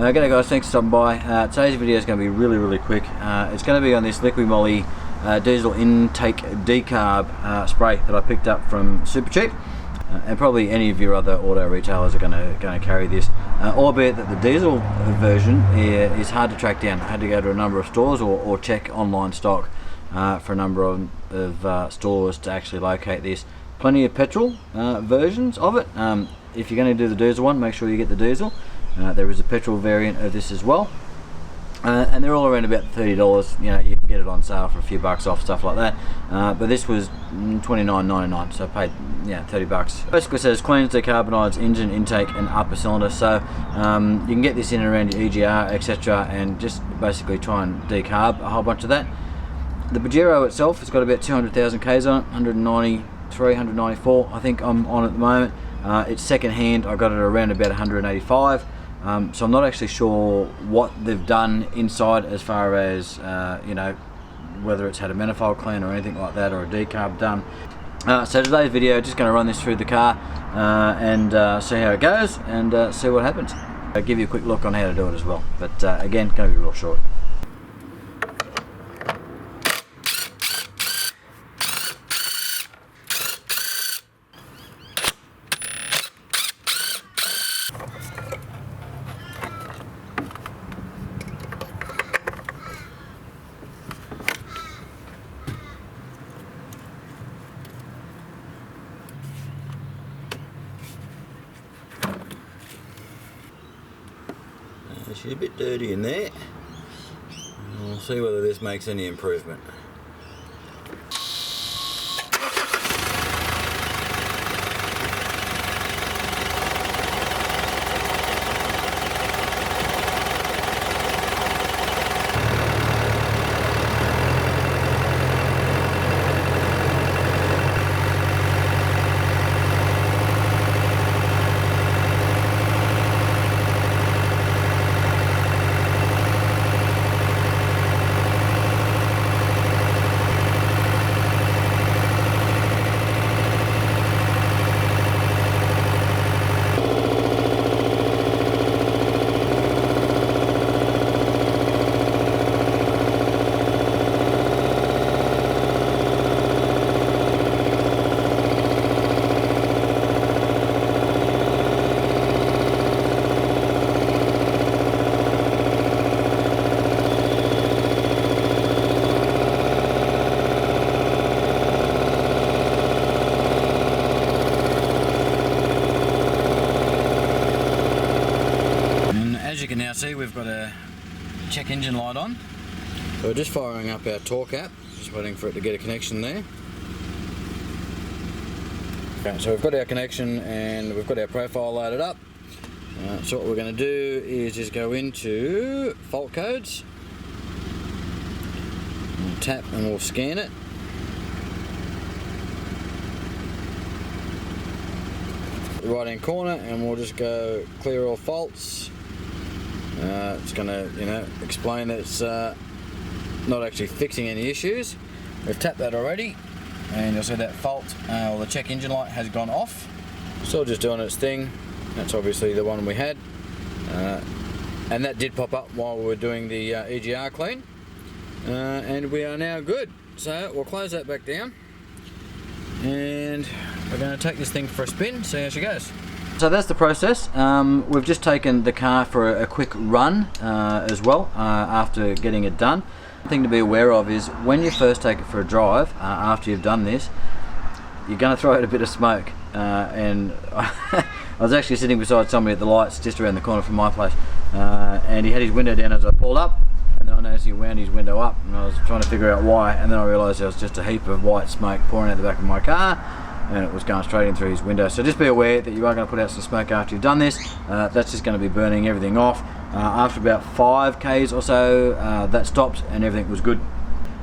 G'day guys, thanks for stopping by. Today's video is going to be really quick. It's going to be on this Liquimoly diesel intake decarb spray that I picked up from Supercheap, and probably any of your other auto retailers are going to carry this, albeit that the diesel version is hard to track down. I had to go to a number of stores or check online stock for a number of stores to actually locate this. Plenty of petrol versions of it. If you're going to do the diesel one, make sure you get the diesel. There is a petrol variant of this as well, and they're all around about $30. You know, you can get it on sale for a few bucks off, stuff like that. But this was $29.99, so I paid $30. Basically says cleans, decarbonises engine intake and upper cylinder. So you can get this in and around your EGR, etc., and just basically try and decarb a whole bunch of that. The Pajero itself has got about 200,000 Ks on it, 193, 194 I think I'm on at the moment. It's second hand. I got it around about 185, so I'm not actually sure what they've done inside as far as you know, whether it's had a manifold clean or anything like that, or a decarb done. So today's video, just going to run this through the car and see how it goes and see what happens. I'll give you a quick look on how to do it as well, but again, going to be real short. She's a bit dirty in there. We'll see whether this makes any improvement. As you can now see, we've got a check engine light on. So we're just firing up our torque app, just waiting for it to get a connection there. Okay, so we've got our connection and we've got our profile loaded up. So what we're going to do is just go into fault codes, we'll tap and we'll scan it. Right hand corner, and we'll just go clear all faults. It's going to, you know, explain that it's not actually fixing any issues. We've tapped that already, and you'll see that fault, or the check engine light has gone off. Still just doing its thing. That's obviously the one we had, and that did pop up while we were doing the EGR clean, and we are now good. So we'll close that back down, and we're going to take this thing for a spin, see how she goes. So that's the process. We've just taken the car for a quick run as well after getting it done. The thing to be aware of is when you first take it for a drive after you've done this, you're going to throw out a bit of smoke. And I was actually sitting beside somebody at the lights just around the corner from my place, and he had his window down as I pulled up, and then I noticed he wound his window up, and I was trying to figure out why, and then I realised there was just a heap of white smoke pouring out the back of my car, and it was going straight in through his window. So just be aware that you are going to put out some smoke after you've done this. That's just going to be burning everything off. After about 5 Ks or so, that stopped and everything was good.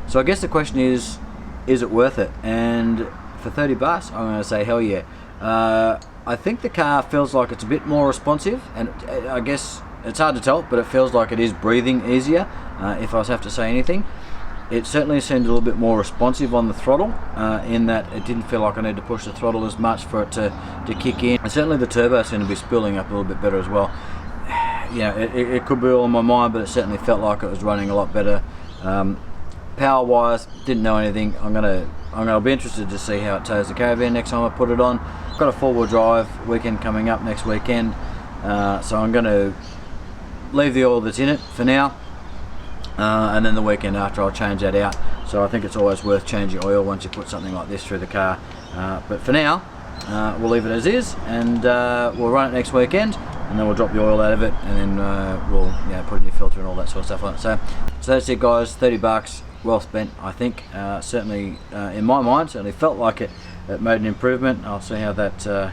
So I guess the question is it worth it? And for 30 bucks, I'm going to say hell yeah. I think the car feels like it's a bit more responsive, and I guess it's hard to tell, but it feels like it is breathing easier, if I was to have to say anything. It certainly seemed a little bit more responsive on the throttle, in that it didn't feel like I needed to push the throttle as much for it to kick in. And certainly the turbo seemed to be spooling up a little bit better as well. it could be all in my mind, but it certainly felt like it was running a lot better. Power wise, didn't know anything. I'm gonna be interested to see how it tows the caravan next time I put it on. Got a 4-wheel drive weekend coming up next weekend, so I'm going to leave the oil that's in it for now, and then the weekend after I'll change that out. So I think it's always worth changing oil once you put something like this through the car, but for now we'll leave it as is, and we'll run it next weekend, and then we'll drop the oil out of it, and then we'll put a new filter and all that sort of stuff on it. So that's it guys, $30 well spent, I think. Certainly in my mind, certainly felt like it made an improvement. I'll see how that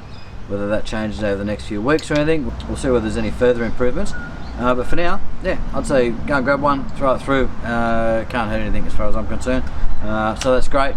whether that changes over the next few weeks or anything. We'll see whether there's any further improvements, but for now, yeah, I'd say go and grab one, throw it through. Can't hurt anything as far as I'm concerned, so that's great.